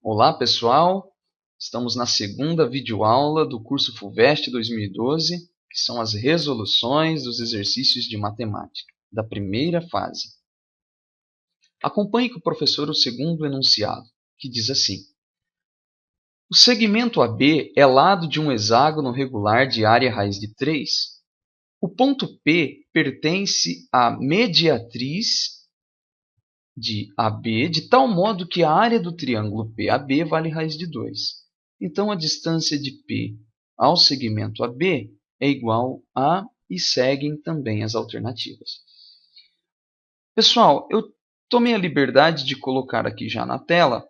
Olá pessoal, estamos na segunda videoaula do curso FUVEST 2012, que são as resoluções dos exercícios de matemática, da primeira fase. Acompanhe com o professor o segundo enunciado, que diz assim: o segmento AB é lado de um hexágono regular de área raiz de 3. O ponto P pertence à mediatriz de AB, de tal modo que a área do triângulo PAB vale raiz de 2. Então, a distância de P ao segmento AB é igual a, e seguem também as alternativas. Pessoal, eu tomei a liberdade de colocar aqui já na tela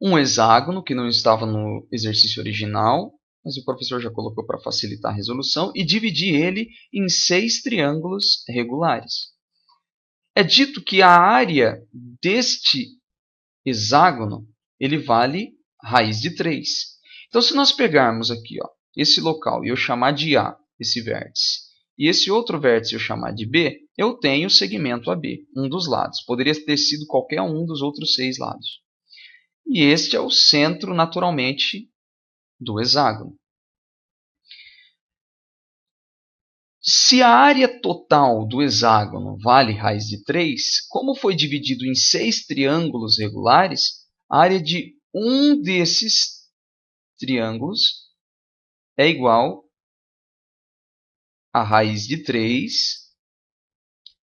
um hexágono que não estava no exercício original, mas o professor já colocou para facilitar a resolução, e dividi ele em 6 triângulos regulares. É dito que a área deste hexágono ele vale raiz de 3. Então, se nós pegarmos aqui esse local e eu chamar de A, esse vértice, e esse outro vértice eu chamar de B, eu tenho o segmento AB, um dos lados. Poderia ter sido qualquer um dos outros 6 lados. E este é o centro, naturalmente, do hexágono. Se a área total do hexágono vale raiz de 3, como foi dividido em 6 triângulos regulares, a área de um desses triângulos é igual a raiz de 3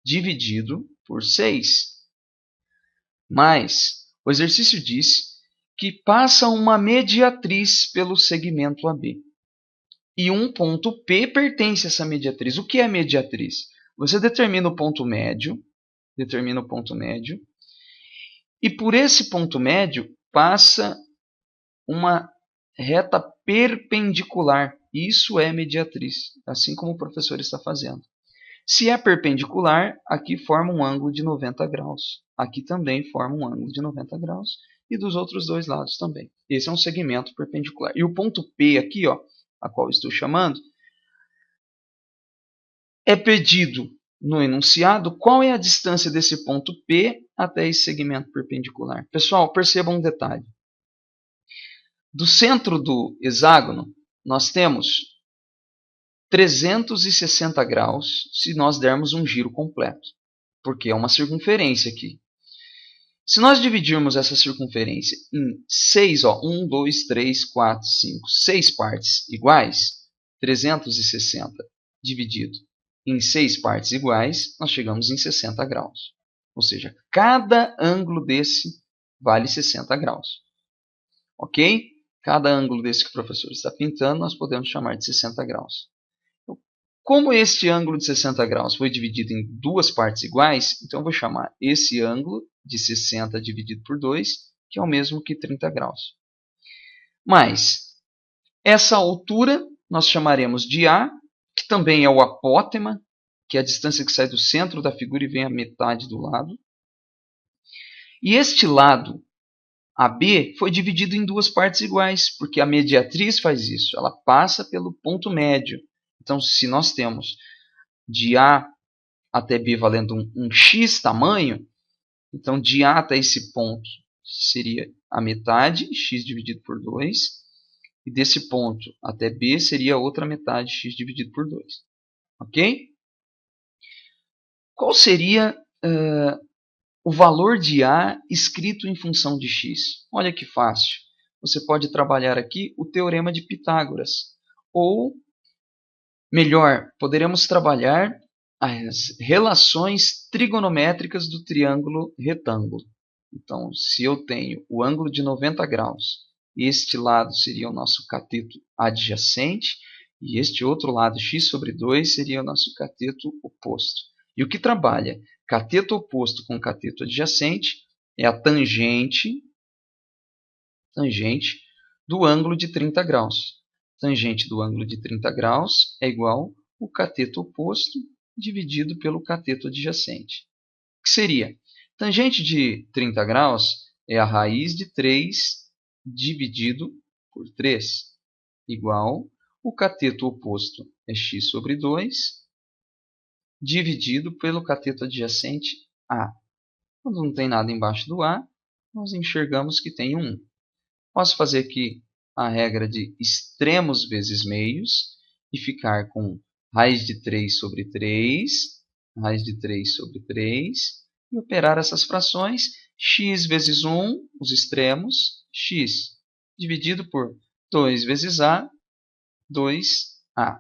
dividido por 6. Mas o exercício diz que passa uma mediatriz pelo segmento AB. E um ponto P pertence a essa mediatriz. O que é mediatriz? Você determina o ponto médio, e por esse ponto médio passa uma reta perpendicular. Isso é mediatriz, assim como o professor está fazendo. Se é perpendicular, aqui forma um ângulo de 90 graus. Aqui também forma um ângulo de 90 graus. E dos outros dois lados também. Esse é um segmento perpendicular. E o ponto P aqui, a qual estou chamando, é pedido no enunciado qual é a distância desse ponto P até esse segmento perpendicular. Pessoal, percebam um detalhe. Do centro do hexágono, nós temos 360 graus se nós dermos um giro completo, porque é uma circunferência aqui. Se nós dividirmos essa circunferência em 6, 1, 2, 3, 4, 5, 6 partes iguais, 360 dividido em 6 partes iguais, nós chegamos em 60 graus. Ou seja, cada ângulo desse vale 60 graus. Ok? Cada ângulo desse que o professor está pintando, nós podemos chamar de 60 graus. Como este ângulo de 60 graus foi dividido em duas partes iguais, então eu vou chamar esse ângulo de 60 dividido por 2, que é o mesmo que 30 graus. Mas essa altura nós chamaremos de A, que também é o apótema, que é a distância que sai do centro da figura e vem à metade do lado. E este lado, AB, foi dividido em duas partes iguais, porque a mediatriz faz isso, ela passa pelo ponto médio. Então, se nós temos de A até B valendo um x tamanho, então de A até esse ponto seria a metade, x dividido por 2, e desse ponto até B seria a outra metade, x dividido por 2. Ok? Qual seria o valor de A escrito em função de x? Olha que fácil. Você pode trabalhar aqui o teorema de Pitágoras. Ou, melhor, poderemos trabalhar as relações trigonométricas do triângulo retângulo. Então, se eu tenho o ângulo de 90 graus, este lado seria o nosso cateto adjacente, e este outro lado, x sobre 2, seria o nosso cateto oposto. E o que trabalha cateto oposto com cateto adjacente é a tangente do ângulo de 30 graus. Tangente do ângulo de 30 graus é igual ao cateto oposto dividido pelo cateto adjacente. O que seria? Tangente de 30 graus é a raiz de 3 dividido por 3, igual o cateto oposto é x sobre 2, dividido pelo cateto adjacente A. Quando não tem nada embaixo do A, nós enxergamos que tem 1. Posso fazer aqui a regra de extremos vezes meios e ficar com raiz de 3 sobre 3, raiz de 3 sobre 3, e operar essas frações, x vezes 1, os extremos, x, dividido por 2 vezes a, 2a.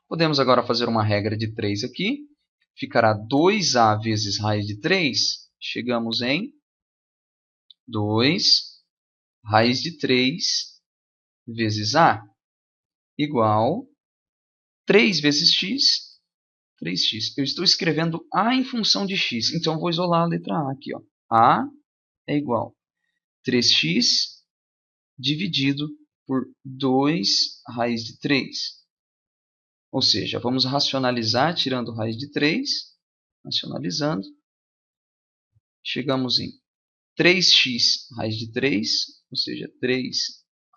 Podemos agora fazer uma regra de 3 aqui, ficará 2a vezes raiz de 3, chegamos em 2 raiz de 3 vezes a, igual 3 vezes x, 3x. Eu estou escrevendo a em função de x, então vou isolar a letra a aqui. Ó. A é igual a 3x dividido por 2 raiz de 3. Ou seja, vamos racionalizar tirando raiz de 3, racionalizando. Chegamos em 3x raiz de 3, ou seja, 3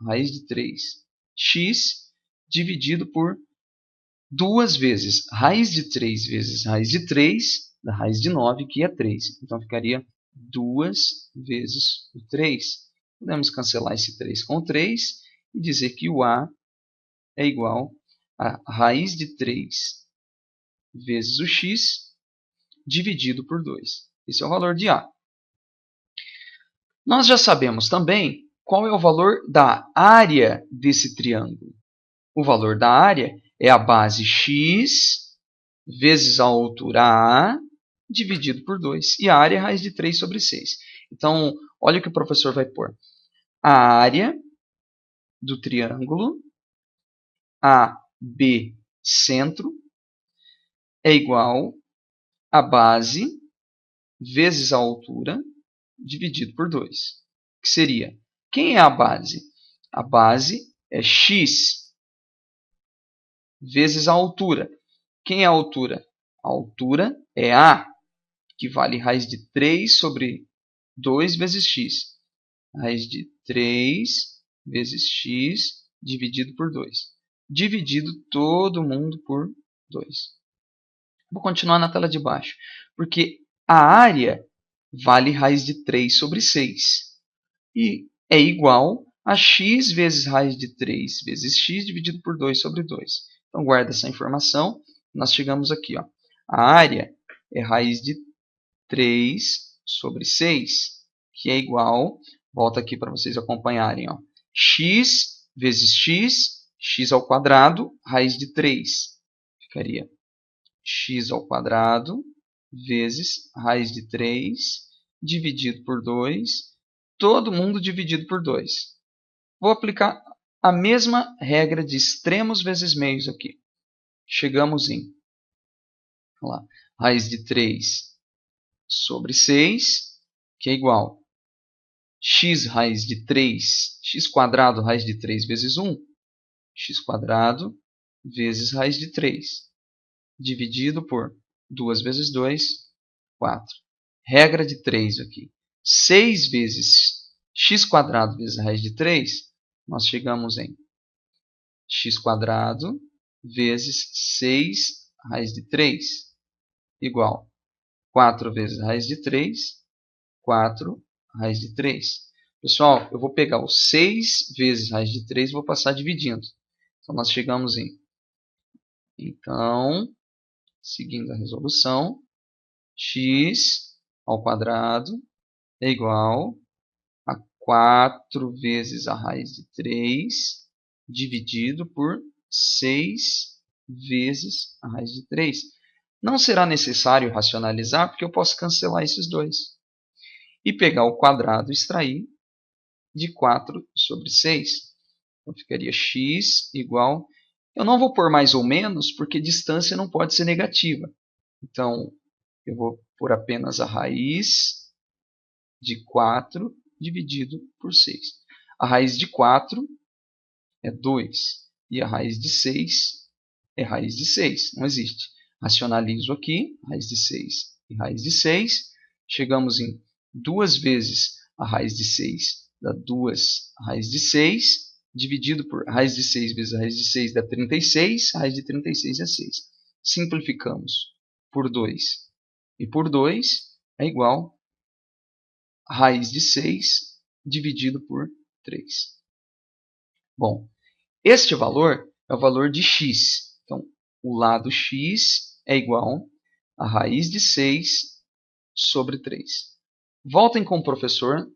raiz de 3x dividido por 2 vezes raiz de 3 vezes raiz de 3, da raiz de 9, que é 3. Então, ficaria 2 vezes o 3. Podemos cancelar esse 3 com 3 e dizer que o a é igual a raiz de 3 vezes o x dividido por 2. Esse é o valor de a. Nós já sabemos também qual é o valor da área desse triângulo. O valor da área é a base x vezes a altura a dividido por 2. E a área é a raiz de 3 sobre 6. Então, olha o que o professor vai pôr. A área do triângulo AB centro é igual a base vezes a altura dividido por 2. Que seria? Quem é a base? A base é x vezes a altura. Quem é a altura? A altura é a, que vale raiz de 3 sobre 2 vezes x. Raiz de 3 vezes x dividido por 2. Dividido todo mundo por 2. Vou continuar na tela de baixo. Porque a área vale raiz de 3 sobre 6. E é igual a x vezes raiz de 3 vezes x dividido por 2 sobre 2. Então, guarda essa informação. Nós chegamos aqui. Ó. A área é raiz de 3 sobre 6, que é igual, volta aqui para vocês acompanharem, ó, x vezes x ao quadrado, raiz de 3. Ficaria x ao quadrado vezes raiz de 3 dividido por 2, todo mundo dividido por 2. Vou aplicar a mesma regra de extremos vezes meios aqui. Chegamos em lá, raiz de 3 sobre 6, que é igual a x raiz de 3, x quadrado raiz de 3 vezes 1, x quadrado vezes raiz de 3, dividido por 2 vezes 2, 4. Regra de 3 aqui. 6 vezes x quadrado vezes raiz de 3, nós chegamos em x quadrado vezes 6 raiz de 3, igual a 4 vezes raiz de 3, 4 raiz de 3. Pessoal, eu vou pegar o 6 vezes raiz de 3 e vou passar dividindo. Então, nós chegamos em... Então, seguindo a resolução, x ao quadrado é igual a 4 vezes a raiz de 3 dividido por 6 vezes a raiz de 3. Não será necessário racionalizar, porque eu posso cancelar esses dois. E pegar o quadrado e extrair de 4 sobre 6. Então, ficaria x igual... Eu não vou pôr mais ou menos, porque distância não pode ser negativa. Então, eu vou pôr apenas a raiz de 4 dividido por 6. A raiz de 4 é 2. E a raiz de 6 é raiz de 6. Não existe. Racionalizo aqui, raiz de 6 e raiz de 6. Chegamos em 2 vezes a raiz de 6 dá 2 raiz de 6, dividido por raiz de 6 vezes a raiz de 6 dá 36, a raiz de 36 é 6. Simplificamos por 2 e por 2 é igual raiz de 6 dividido por 3. Bom, este valor é o valor de x. Então, o lado x é igual a raiz de 6 sobre 3. Voltem com o professor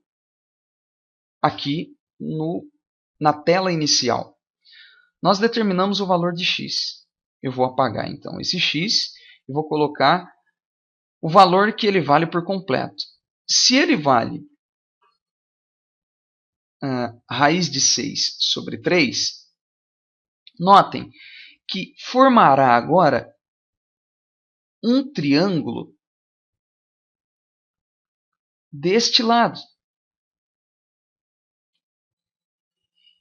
aqui na tela inicial. Nós determinamos o valor de x. Eu vou apagar então esse x e vou colocar o valor que ele vale por completo. Se ele vale raiz de 6 sobre 3, notem que formará agora um triângulo deste lado.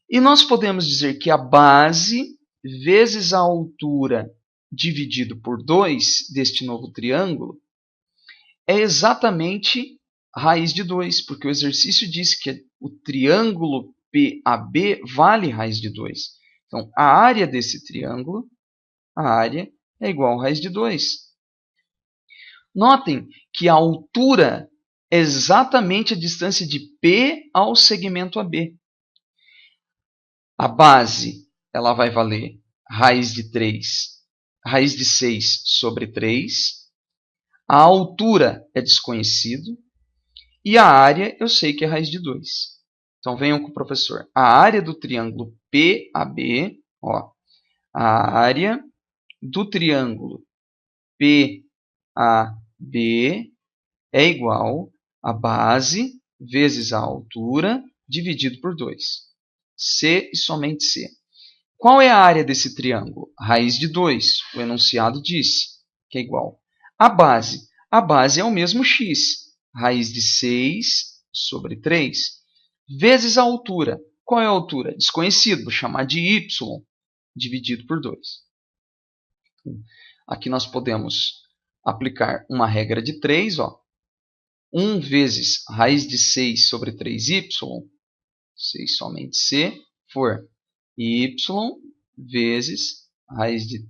E nós podemos dizer que a base vezes a altura dividido por 2 deste novo triângulo é exatamente raiz de 2, porque o exercício diz que o triângulo PAB vale raiz de 2. Então, a área desse triângulo, a área é igual a raiz de 2. Notem que a altura é exatamente a distância de P ao segmento AB. A base ela vai valer raiz de 6 sobre 3. A altura é desconhecido. E a área eu sei que é raiz de 2. Então venham com o professor. A área do triângulo PAB, a área do triângulo PAB é igual a base vezes a altura dividido por 2. C e somente C. Qual é a área desse triângulo? Raiz de 2. O enunciado disse que é igual. A base é o mesmo x. Raiz de 6 sobre 3. Vezes a altura. Qual é a altura? Desconhecido. Vou chamar de y dividido por 2. Aqui nós podemos aplicar uma regra de 3. 1 vezes raiz de 6 sobre 3y, 6 somente c, for y vezes raiz de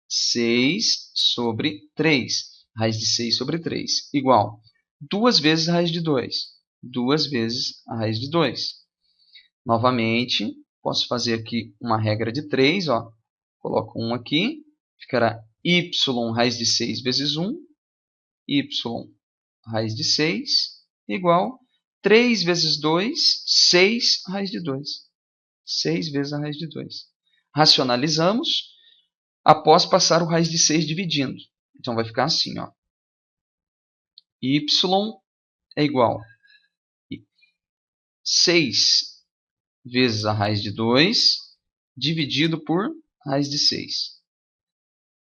6 sobre 3. Raiz de 6 sobre 3 igual 2 vezes a raiz de 2. 2 vezes a raiz de 2. Novamente, posso fazer aqui uma regra de 3. Coloco 1 aqui. Ficará y raiz de 6 vezes 1. Y raiz de 6 igual 3 vezes 2, 6 raiz de 2. 6 vezes a raiz de 2. Racionalizamos após passar o raiz de 6 dividindo. Então, vai ficar assim. Y é igual a 6 vezes a raiz de 2 dividido por raiz de 6.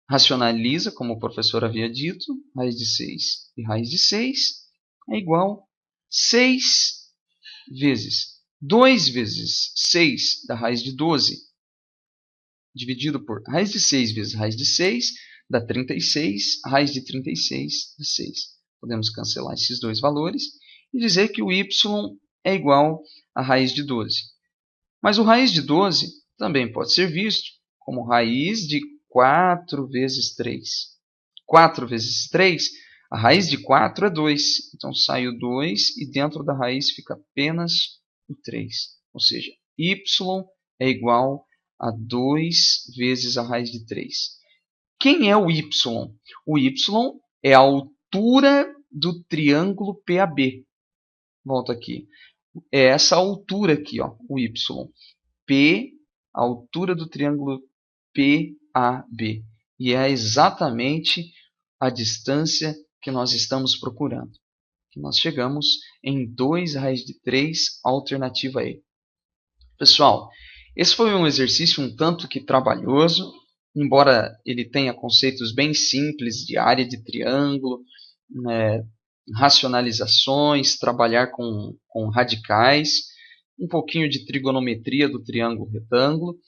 Racionaliza, como o professor havia dito, raiz de 6 e raiz de 6 é igual a 6 vezes 2 vezes 6 da raiz de 12 dividido por raiz de 6 vezes raiz de 6 dá 36, raiz de 36 dá 6. Podemos cancelar esses dois valores e dizer que o y é igual a raiz de 12. Mas o raiz de 12 também pode ser visto como raiz de 4 vezes 3. 4 vezes 3, a raiz de 4 é 2. Então sai o 2 e dentro da raiz fica apenas o 3. Ou seja, y é igual a 2 vezes a raiz de 3. Quem é o y? O y é a altura do triângulo PAB. Volto aqui. É essa altura aqui, o y. P, a altura do triângulo PAB. E é exatamente a distância que nós estamos procurando. Nós chegamos em 2 raiz de 3, alternativa E. Pessoal, esse foi um exercício um tanto que trabalhoso, embora ele tenha conceitos bem simples de área de triângulo, racionalizações, trabalhar com radicais, um pouquinho de trigonometria do triângulo retângulo.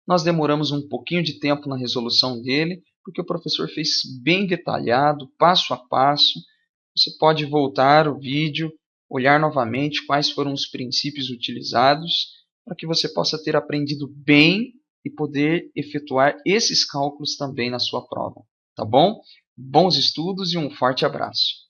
Nós demoramos um pouquinho de tempo na resolução dele, porque o professor fez bem detalhado, passo a passo. Você pode voltar o vídeo, olhar novamente quais foram os princípios utilizados, para que você possa ter aprendido bem e poder efetuar esses cálculos também na sua prova. Tá bom? Bons estudos e um forte abraço.